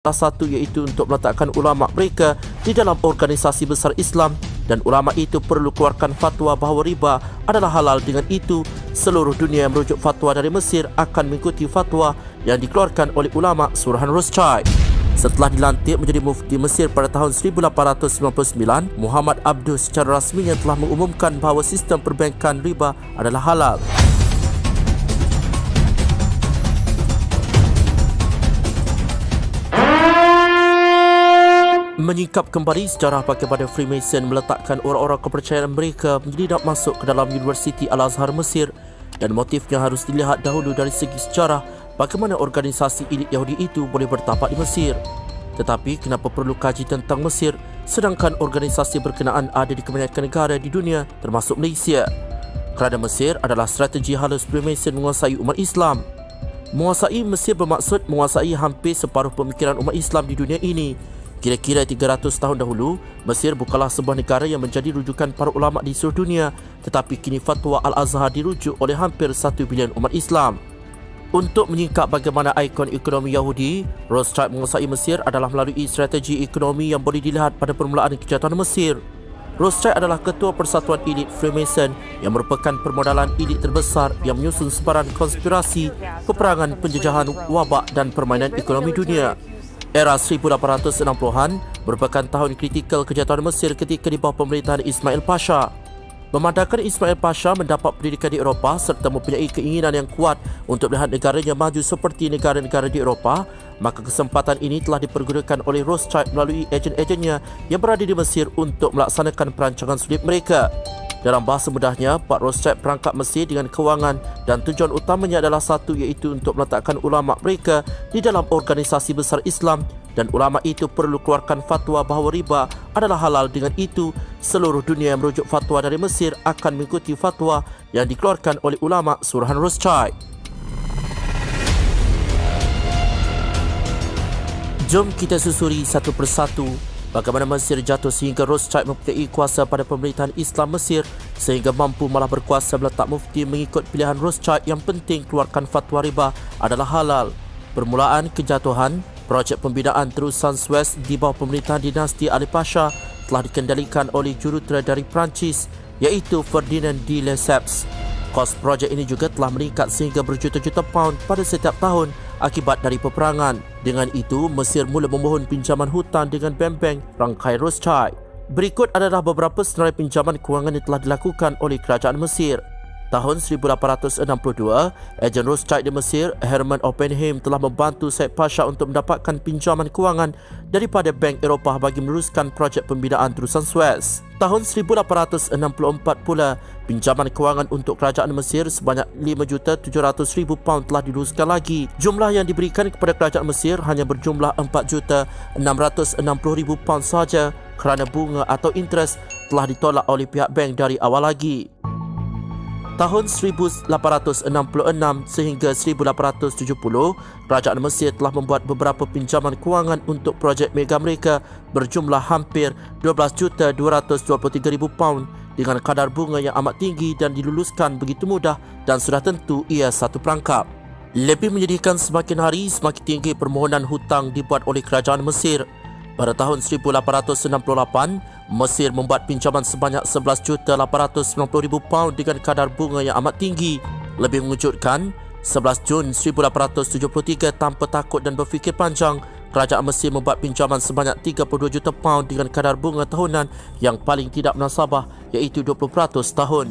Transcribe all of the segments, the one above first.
Salah satu iaitu untuk meletakkan ulama mereka di dalam organisasi besar Islam dan ulama itu perlu keluarkan fatwa bahawa riba adalah halal. Dengan itu, seluruh dunia yang merujuk fatwa dari Mesir akan mengikuti fatwa yang dikeluarkan oleh ulama Suruhan Rothschild. Setelah dilantik menjadi mufti Mesir pada tahun 1899, Muhammad Abduh secara rasminya telah mengumumkan bahawa sistem perbankan riba adalah halal. Menyingkap kembali sejarah bagaimana Freemason meletakkan orang-orang kepercayaan mereka menjadi nak masuk ke dalam Universiti Al-Azhar Mesir, dan motifnya harus dilihat dahulu dari segi sejarah bagaimana organisasi elit Yahudi itu boleh bertapak di Mesir. Tetapi kenapa perlu kaji tentang Mesir sedangkan organisasi berkenaan ada di kebanyakan negara di dunia termasuk Malaysia? Kerana Mesir adalah strategi halus Freemason menguasai umat Islam. Menguasai Mesir bermaksud menguasai hampir separuh pemikiran umat Islam di dunia ini. Kira-kira 300 tahun dahulu, Mesir bukanlah sebuah negara yang menjadi rujukan para ulama di seluruh dunia, tetapi kini fatwa Al-Azhar dirujuk oleh hampir 1 bilion umat Islam. Untuk menyingkap bagaimana ikon ekonomi Yahudi, Rothschild menguasai Mesir adalah melalui strategi ekonomi yang boleh dilihat pada permulaan kejatuhan Mesir. Rothschild adalah ketua persatuan elit Freemason yang merupakan permodalan elit terbesar yang menyusun sebaran konspirasi, peperangan, penjejahan, wabak dan permainan ekonomi dunia. Era 1860-an merupakan tahun kritikal kejatuhan Mesir ketika di bawah pemerintahan Ismail Pasha. Memandangkan Ismail Pasha mendapat pendidikan di Eropah serta mempunyai keinginan yang kuat untuk melihat negaranya maju seperti negara-negara di Eropah, maka kesempatan ini telah dipergunakan oleh Rothschild melalui ejen-ejennya yang berada di Mesir untuk melaksanakan perancangan sulit mereka. Dalam bahasa mudahnya, Pak Rothschild perangkap Mesir dengan kewangan dan tujuan utamanya adalah satu, iaitu untuk meletakkan ulama mereka di dalam organisasi besar Islam, dan ulama itu perlu keluarkan fatwa bahawa riba adalah halal. Dengan itu, seluruh dunia yang merujuk fatwa dari Mesir akan mengikuti fatwa yang dikeluarkan oleh ulama Suruhan Rothschild. Jom kita susuri satu persatu bagaimana Mesir jatuh sehingga Rothschild mempunyai kuasa pada pemerintahan Islam Mesir sehingga mampu malah berkuasa meletak mufti mengikut pilihan Rothschild yang penting keluarkan fatwa riba adalah halal. Permulaan kejatuhan projek pembinaan terusan Suez di bawah pemerintahan dinasti Ali Pasha telah dikendalikan oleh jurutera dari Perancis iaitu Ferdinand de Lesseps. Kos projek ini juga telah meningkat sehingga berjuta-juta pound pada setiap tahun akibat dari peperangan. Dengan itu, Mesir mula memohon pinjaman hutang dengan bank-bank rangkai Rothschild. Berikut adalah beberapa senarai pinjaman kewangan yang telah dilakukan oleh kerajaan Mesir. Tahun 1862, ejen Rothschild di Mesir, Herman Oppenheim, telah membantu Said Pasha untuk mendapatkan pinjaman kewangan daripada Bank Eropah bagi meneruskan projek pembinaan terusan Suez. Tahun 1864 pula, pinjaman kewangan untuk kerajaan Mesir sebanyak 5,700,000 pound telah diteruskan lagi. Jumlah yang diberikan kepada kerajaan Mesir hanya berjumlah 4,660,000 pound sahaja kerana bunga atau interest telah ditolak oleh pihak bank dari awal lagi. Tahun 1866 sehingga 1870, kerajaan Mesir telah membuat beberapa pinjaman kewangan untuk projek mega mereka berjumlah hampir 12,223,000 pound dengan kadar bunga yang amat tinggi dan diluluskan begitu mudah dan sudah tentu ia satu perangkap. Lebih menyedihkan, semakin hari semakin tinggi permohonan hutang dibuat oleh kerajaan Mesir. Pada tahun 1868, Mesir membuat pinjaman sebanyak 11,890,000 pound dengan kadar bunga yang amat tinggi. Lebih mengejutkan, 11 Jun 1873, tanpa takut dan berfikir panjang, kerajaan Mesir membuat pinjaman sebanyak 32 juta pound dengan kadar bunga tahunan yang paling tidak menasabah iaitu 20% tahun.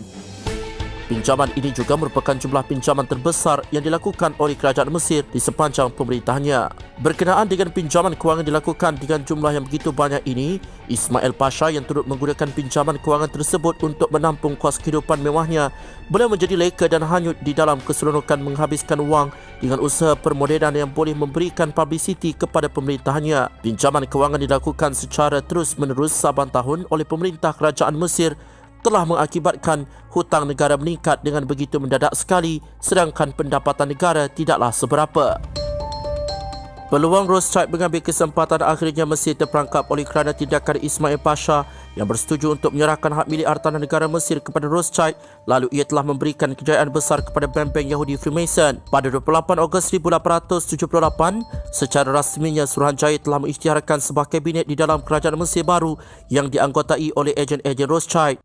Pinjaman ini juga merupakan jumlah pinjaman terbesar yang dilakukan oleh kerajaan Mesir di sepanjang pemerintahannya. Berkenaan dengan pinjaman kewangan dilakukan dengan jumlah yang begitu banyak ini, Ismail Pasha yang turut menggunakan pinjaman kewangan tersebut untuk menampung kos kehidupan mewahnya, boleh menjadi leka dan hanyut di dalam keseronokan menghabiskan wang dengan usaha permodenan yang boleh memberikan publicity kepada pemerintahannya. Pinjaman kewangan dilakukan secara terus-menerus saban tahun oleh pemerintah kerajaan Mesir telah mengakibatkan hutang negara meningkat dengan begitu mendadak sekali sedangkan pendapatan negara tidaklah seberapa. Peluang Rothschild mengambil kesempatan akhirnya Mesir terperangkap oleh kerana tindakan Ismail Pasha yang bersetuju untuk menyerahkan hak milik hartanah negara Mesir kepada Rothschild, lalu ia telah memberikan kejayaan besar kepada bank-bank Yahudi Freemason. Pada 28 Ogos 1878, secara rasminya Suruhanjaya telah mengisytiharkan sebuah kabinet di dalam kerajaan Mesir baru yang dianggotai oleh ejen-ejen Rothschild.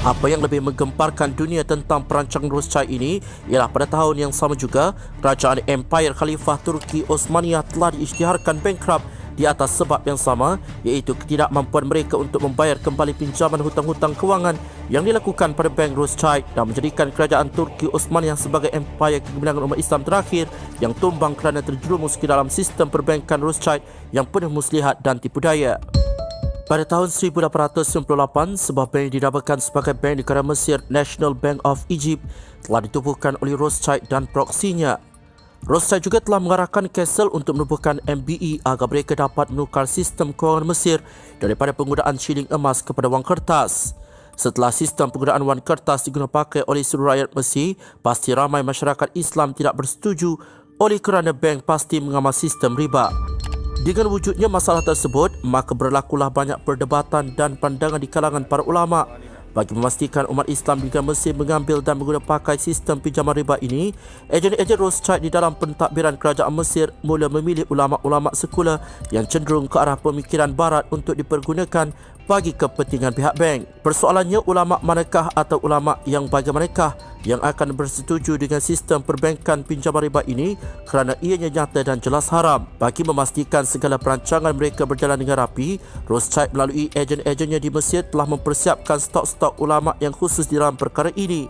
Apa yang lebih menggemparkan dunia tentang perancangan Rothschild ini ialah pada tahun yang sama juga, kerajaan Empire Khalifah Turki Osmaniyah telah diisytiharkan bankrupt di atas sebab yang sama, iaitu ketidakmampuan mereka untuk membayar kembali pinjaman hutang-hutang kewangan yang dilakukan pada bank Rothschild dan menjadikan kerajaan Turki Osmaniyah sebagai empire kegemilangan umat Islam terakhir yang tumbang kerana terjerumus ke dalam sistem perbankan Rothschild yang penuh muslihat dan tipu daya. Pada tahun 1898, sebuah bank dinamakan sebagai Bank Negara Mesir, National Bank of Egypt, telah ditubuhkan oleh Rothschild dan proksinya. Rothschild juga telah mengarahkan Kassel untuk menubuhkan MBE agar mereka dapat menukar sistem kewangan Mesir daripada penggunaan shilling emas kepada wang kertas. Setelah sistem penggunaan wang kertas digunakan pakai oleh seluruh rakyat Mesir, pasti ramai masyarakat Islam tidak bersetuju oleh kerana bank pasti mengamal sistem riba. Dengan wujudnya masalah tersebut, maka berlakulah banyak perdebatan dan pandangan di kalangan para ulama. Bagi memastikan umat Islam di Mesir mengambil dan menggunakan pakai sistem pinjaman riba ini, ejen-ejen Rothschild di dalam pentadbiran kerajaan Mesir mula memilih ulama-ulama sekular yang cenderung ke arah pemikiran barat untuk dipergunakan bagi kepentingan pihak bank. Persoalannya, ulama manakah atau ulama yang bagaimanakah yang akan bersetuju dengan sistem perbankan pinjaman riba ini kerana ianya nyata dan jelas haram. Bagi memastikan segala perancangan mereka berjalan dengan rapi, Rothschild melalui ejen-ejennya di Mesir telah mempersiapkan stok-stok ulama yang khusus di dalam perkara ini.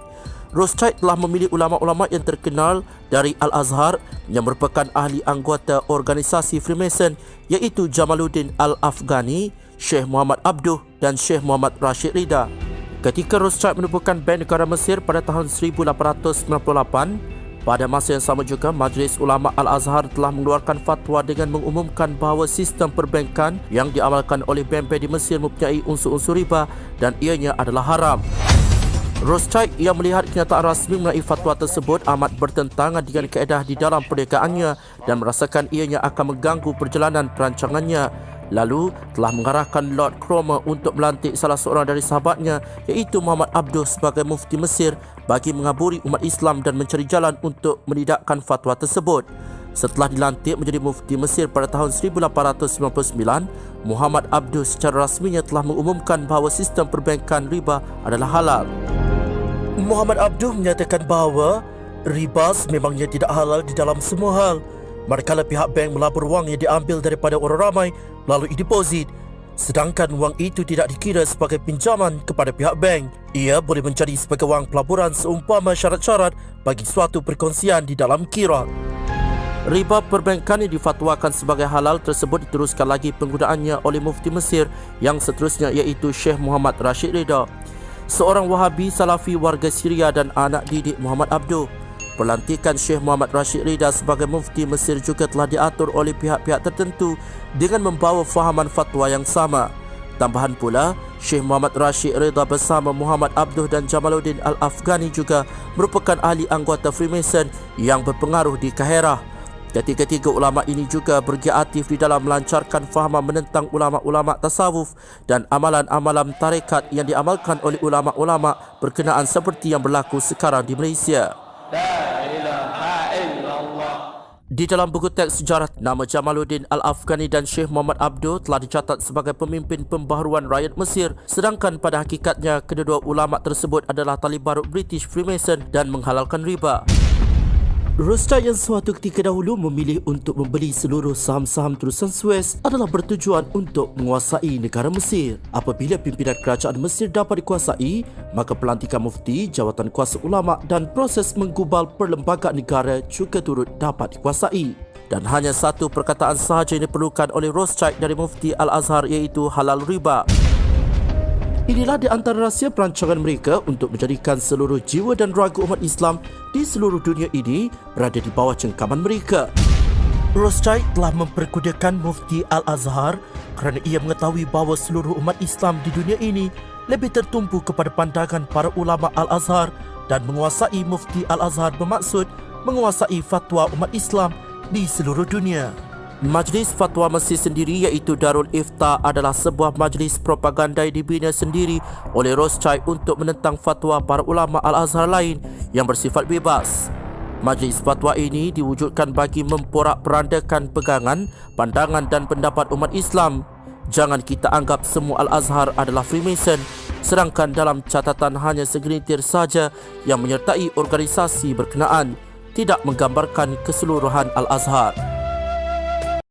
Rothschild telah memilih ulama-ulama yang terkenal dari Al-Azhar yang merupakan ahli anggota organisasi Freemason, iaitu Jamaluddin Al-Afghani, Syekh Muhammad Abduh dan Syekh Muhammad Rashid Ridha. Ketika Rothschild menubuhkan Bank Negara Mesir pada tahun 1898, pada masa yang sama juga Majlis Ulama Al-Azhar telah mengeluarkan fatwa dengan mengumumkan bahawa sistem perbankan yang diamalkan oleh bank-bank di Mesir mempunyai unsur-unsur riba dan ianya adalah haram. Rothschild yang melihat kenyataan rasmi mengenai fatwa tersebut amat bertentangan dengan kaedah di dalam perniagaannya dan merasakan ianya akan mengganggu perjalanan perancangannya, lalu telah mengarahkan Lord Cromer untuk melantik salah seorang dari sahabatnya, iaitu Muhammad Abduh sebagai mufti Mesir bagi mengaburi umat Islam dan mencari jalan untuk menidakkan fatwa tersebut. Setelah dilantik menjadi mufti Mesir pada tahun 1899, Muhammad Abduh secara rasminya telah mengumumkan bahawa sistem perbankan riba adalah halal. Muhammad Abduh menyatakan bahawa riba memangnya tidak halal di dalam semua hal, manakala pihak bank melabur wang yang diambil daripada orang ramai lalu deposit, sedangkan wang itu tidak dikira sebagai pinjaman kepada pihak bank. Ia boleh menjadi sebagai wang pelaburan seumpama syarat-syarat bagi suatu perkongsian di dalam kirat. Riba perbankan yang difatwakan sebagai halal tersebut diteruskan lagi penggunaannya oleh mufti Mesir yang seterusnya, iaitu Syekh Muhammad Rashid Ridha, seorang Wahabi Salafi warga Syria dan anak didik Muhammad Abduh. Pelantikan Syekh Muhammad Rashid Ridha sebagai mufti Mesir juga telah diatur oleh pihak-pihak tertentu dengan membawa fahaman fatwa yang sama. Tambahan pula, Syekh Muhammad Rashid Ridha bersama Muhammad Abduh dan Jamaluddin Al-Afghani juga merupakan ahli anggota Freemason yang berpengaruh di Kahirah. Ketiga-tiga ulama ini juga bergiat aktif di dalam melancarkan fahaman menentang ulama-ulama tasawuf dan amalan-amalan tarekat yang diamalkan oleh ulama-ulama berkenaan seperti yang berlaku sekarang di Malaysia. Di dalam buku teks sejarah, nama Jamaluddin Al-Afghani dan Syekh Muhammad Abduh telah dicatat sebagai pemimpin pembaharuan rakyat Mesir, sedangkan pada hakikatnya kedua-dua ulama tersebut adalah tali barut British Freemason dan menghalalkan riba. Rothschild yang suatu ketika dahulu memilih untuk membeli seluruh saham-saham terusan Suez adalah bertujuan untuk menguasai negara Mesir. Apabila pimpinan kerajaan Mesir dapat dikuasai, maka pelantikan mufti, jawatan kuasa ulama dan proses menggubal perlembagaan negara juga turut dapat dikuasai. Dan hanya satu perkataan sahaja yang diperlukan oleh Rothschild dari mufti Al-Azhar, iaitu halal riba. Inilah di antara rahsia perancangan mereka untuk menjadikan seluruh jiwa dan raga umat Islam di seluruh dunia ini berada di bawah cengkaman mereka. Rothschild telah memperkudakan mufti Al-Azhar kerana ia mengetahui bahawa seluruh umat Islam di dunia ini lebih tertumpu kepada pandangan para ulama Al-Azhar, dan menguasai mufti Al-Azhar bermaksud menguasai fatwa umat Islam di seluruh dunia. Majlis Fatwa Mesir sendiri iaitu Darul Ifta adalah sebuah majlis propaganda yang dibina sendiri oleh Rothschild untuk menentang fatwa para ulama Al-Azhar lain yang bersifat bebas. Majlis fatwa ini diwujudkan bagi memporak-perandakan pegangan, pandangan dan pendapat umat Islam. Jangan kita anggap semua Al-Azhar adalah Freemason, sedangkan dalam catatan hanya segelintir saja yang menyertai organisasi berkenaan, tidak menggambarkan keseluruhan Al-Azhar.